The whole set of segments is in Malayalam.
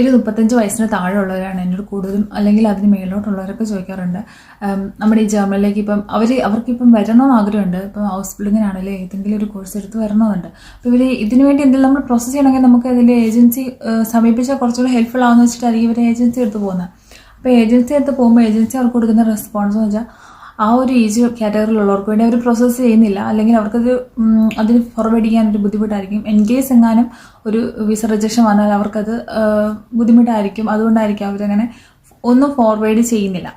ഒരു 35 വയസ്സിന് താഴെയുള്ളവരാണ് എന്നോട് കൂടുതലും, അല്ലെങ്കിൽ അതിന് മേലോട്ടുള്ളവരൊക്കെ ചോദിക്കാറുണ്ട് നമ്മുടെ ഈ ജർമ്മനിലേക്ക് ഇപ്പം അവർക്കിപ്പം വരണമെന്ന് ആഗ്രഹമുണ്ട്. ഇപ്പം ഹൗസ് ബിൽഡിങ്ങിനാണെങ്കിലും ഏതെങ്കിലും ഒരു കോഴ്സ് എടുത്ത് വരണമെന്നുണ്ട്. അപ്പോൾ ഇവർ ഇതിനു വേണ്ടി എന്തെങ്കിലും നമ്മൾ പ്രോസസ്സ് ചെയ്യണമെങ്കിൽ നമുക്ക് അതിൻ്റെ ഏജൻസി സമീപിച്ചാൽ കുറച്ചുകൂടി ഹെൽപ്ഫുൾ ആവുമെന്ന് വെച്ചിട്ടായിരിക്കും ഇവർ ഏജൻസി എടുത്ത് പോകുന്നത്. അപ്പോൾ ഏജൻസി എടുത്ത് പോകുമ്പോൾ ഏജൻസി അവർക്ക് കൊടുക്കുന്ന റെസ്പോൺസ് എന്ന് വെച്ചാൽ ആ ഒരു ഏജ് കാറ്റഗറിയിലുള്ളവർക്ക് വേണ്ടി അവർ പ്രോസസ്സ് ചെയ്യുന്നില്ല, അല്ലെങ്കിൽ അവർക്കത് അതിന് ഫോർവേഡ് ചെയ്യാനൊരു ബുദ്ധിമുട്ടായിരിക്കും. ഇൻ കേസ് എങ്ങാനും ഒരു വിസ റിജക്ഷൻ വന്നാൽ അവർക്കത് ബുദ്ധിമുട്ടായിരിക്കും. അതുകൊണ്ടായിരിക്കും അവരങ്ങനെ ഒന്നും ഫോർവേഡ് ചെയ്യുന്നില്ല,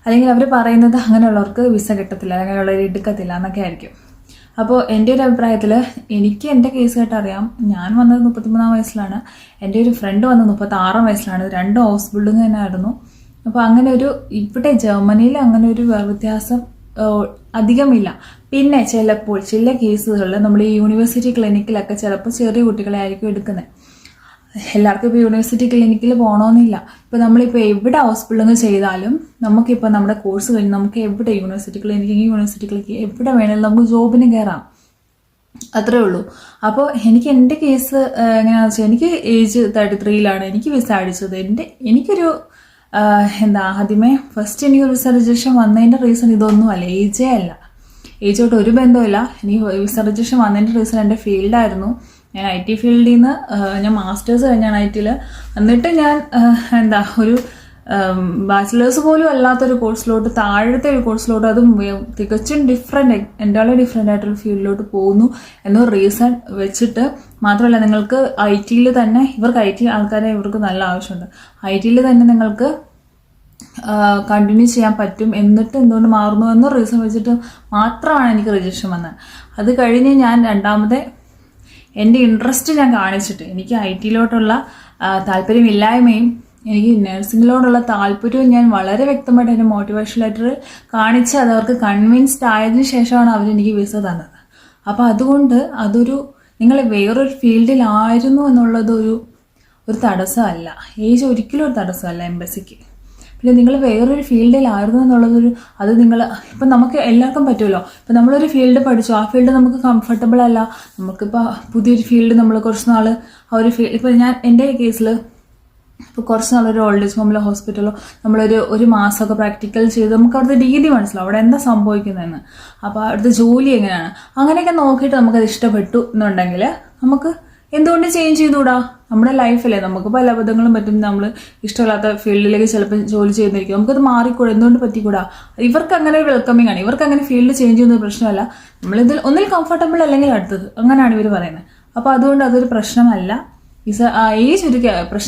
അല്ലെങ്കിൽ അവർ പറയുന്നത് അങ്ങനെയുള്ളവർക്ക് വിസ കിട്ടത്തില്ല, അങ്ങനെയുള്ളവർ എടുക്കത്തില്ല എന്നൊക്കെ ആയിരിക്കും. അപ്പോൾ എൻ്റെ ഒരു അഭിപ്രായത്തിൽ എനിക്ക് എൻ്റെ കേസ് കേട്ടറിയാം. ഞാൻ വന്നത് 33 വയസ്സിലാണ്, എൻ്റെ ഒരു ഫ്രണ്ട് വന്നത് 36 വയസ്സിലാണ്. 2 ഹൗസ് ബിൽഡിങ് തന്നെ ആയിരുന്നു. അപ്പോൾ അങ്ങനെ ഒരു ഇവിടെ ജർമ്മനിയിൽ അങ്ങനെ ഒരു വ്യത്യാസം അധികമില്ല. പിന്നെ ചിലപ്പോൾ ചില കേസുകളിൽ നമ്മൾ ഈ യൂണിവേഴ്സിറ്റി ക്ലിനിക്കിലൊക്കെ ചിലപ്പോൾ ചെറിയ കുട്ടികളെ ആയിരിക്കും എടുക്കുന്നത്. എല്ലാവർക്കും ഇപ്പോൾ യൂണിവേഴ്സിറ്റി ക്ലിനിക്കിൽ പോകണമെന്നില്ല. ഇപ്പോൾ നമ്മളിപ്പോൾ എവിടെ ഹൗസ് ബിൽഡിങ് ചെയ്താലും നമുക്കിപ്പോൾ നമ്മുടെ കോഴ്സ് കഴിഞ്ഞ് നമുക്ക് എവിടെ യൂണിവേഴ്സിറ്റി ക്ലിനിക്ക് എവിടെ വേണമെങ്കിലും നമുക്ക് ജോബിന് കയറാം, അത്രേ ഉള്ളൂ. അപ്പോൾ എനിക്ക് എൻ്റെ കേസ് എങ്ങനെയാണെന്ന് വെച്ചാൽ എനിക്ക് ഏജ് 33ലാണ് എനിക്ക് വിസ അടിച്ചത്. എനിക്കൊരു ആദ്യമേ ഫസ്റ്റ് എനിക്ക് വിസ റിജക്ഷൻ വന്നതിൻ്റെ റീസൺ ഇതൊന്നുമല്ല, ഏജേ അല്ല, ഏജോട്ട് ഒരു ബന്ധമില്ല. എനിക്ക് വിസ റിജക്ഷൻ വന്നതിൻ്റെ റീസൺ എൻ്റെ ഫീൽഡായിരുന്നു. ഞാൻ IT ഫീൽഡിൽ നിന്ന് ഞാൻ മാസ്റ്റേഴ്സ് കഴിഞ്ഞാണ് IT-ൽ. എന്നിട്ട് ഞാൻ ഒരു ബാച്ചിലേഴ്സ് പോലും അല്ലാത്തൊരു കോഴ്സിലോട്ട്, താഴത്തെ ഒരു കോഴ്സിലോട്ട്, അതും തികച്ചും എൻ്റെയുള്ള ഡിഫറെൻ്റ് ആയിട്ടൊരു ഫീൽഡിലോട്ട് പോകുന്നു എന്നൊരു റീസൺ വെച്ചിട്ട് മാത്രമല്ല, നിങ്ങൾക്ക് IT-ൽ തന്നെ ഇവർക്ക് IT ആൾക്കാരെ ഇവർക്ക് നല്ല ആവശ്യമുണ്ട്. IT-ൽ തന്നെ നിങ്ങൾക്ക് കണ്ടിന്യൂ ചെയ്യാൻ പറ്റും. എന്നിട്ട് എന്തുകൊണ്ട് മാറുന്നു എന്നൊരു റീസൺ വെച്ചിട്ട് മാത്രമാണ് എനിക്ക് റിജക്ഷൻ വന്നത്. അത് കഴിഞ്ഞ് ഞാൻ രണ്ടാമത്തെ എൻ്റെ ഇൻട്രസ്റ്റ് ഞാൻ കാണിച്ചിട്ട്, എനിക്ക് IT-ലോട്ടുള്ള താല്പര്യമില്ലായ്മയും എനിക്ക് നഴ്സിങ്ങിലോടുള്ള താല്പര്യവും ഞാൻ വളരെ വ്യക്തമായിട്ട് എൻ്റെ മോട്ടിവേഷൻ ലെറ്റർ കാണിച്ച് അത് അവർക്ക് കൺവിൻസ്ഡ് ആയതിനു ശേഷമാണ് അവരെനിക്ക് വിസ തന്നത്. അപ്പോൾ അതുകൊണ്ട് നിങ്ങൾ വേറൊരു ഫീൽഡിലായിരുന്നു എന്നുള്ളത് ഒരു തടസ്സമല്ല. ഏജ് ഒരിക്കലും ഒരു തടസ്സമല്ല എംബസിക്ക്. പിന്നെ നിങ്ങൾ വേറൊരു ഫീൽഡിലായിരുന്നു എന്നുള്ളതൊരു അത് ഇപ്പം നമുക്ക് എല്ലാവർക്കും പറ്റുമല്ലോ. ഇപ്പം നമ്മളൊരു ഫീൽഡ് പഠിച്ചു, ആ ഫീൽഡ് നമുക്ക് കംഫർട്ടബിൾ അല്ല, നമുക്കിപ്പോൾ പുതിയൊരു ഫീൽഡ് നമ്മൾ കുറച്ച് നാൾ ആ ഒരു ഫീൽഡ്, ഇപ്പം ഞാൻ എൻ്റെ കേസിൽ ഇപ്പോൾ കുറച്ച് നാളൊരു ഓൾഡ് ഏജ് ഹോമിലോ ഹോസ്പിറ്റലോ ഒരു മാസമൊക്കെ പ്രാക്ടിക്കൽ ചെയ്ത് നമുക്ക് അവിടുത്തെ രീതി മനസ്സിലാവും, അവിടെ എന്താ സംഭവിക്കുന്നതെന്ന്. അപ്പോൾ അവിടുത്തെ ജോലി എങ്ങനെയാണ്, അങ്ങനെയൊക്കെ നോക്കിയിട്ട് നമുക്കത് ഇഷ്ടപ്പെട്ടു എന്നുണ്ടെങ്കിൽ നമുക്ക് എന്തുകൊണ്ട് ചേഞ്ച് ചെയ്തുകൂടാ? നമ്മുടെ ലൈഫല്ലേ, നമുക്ക് പല അബദ്ധങ്ങളും പറ്റും. നമ്മൾ ഇഷ്ടമില്ലാത്ത ഫീൽഡിലേക്ക് ചിലപ്പോൾ ജോലി ചെയ്യുന്നതായിരിക്കും, നമുക്കത് മാറിക്കൂടാ, എന്തുകൊണ്ട് പറ്റിക്കൂടാ? ഇവർക്ക് അങ്ങനെ ഒരു വെൽക്കമിങ് ആണ്, ഇവർക്ക് അങ്ങനെ ഫീൽഡ് ചേഞ്ച് ചെയ്യുന്ന പ്രശ്നമല്ല. നമ്മളിതിൽ ഒന്നിൽ കംഫർട്ടബിൾ അല്ലെങ്കിൽ അടുത്തത്, അങ്ങനെയാണ് ഇവർ പറയുന്നത്. അപ്പോൾ അതുകൊണ്ട് അതൊരു പ്രശ്നമല്ല. ഏജ് ഒരു പ്രശ്നം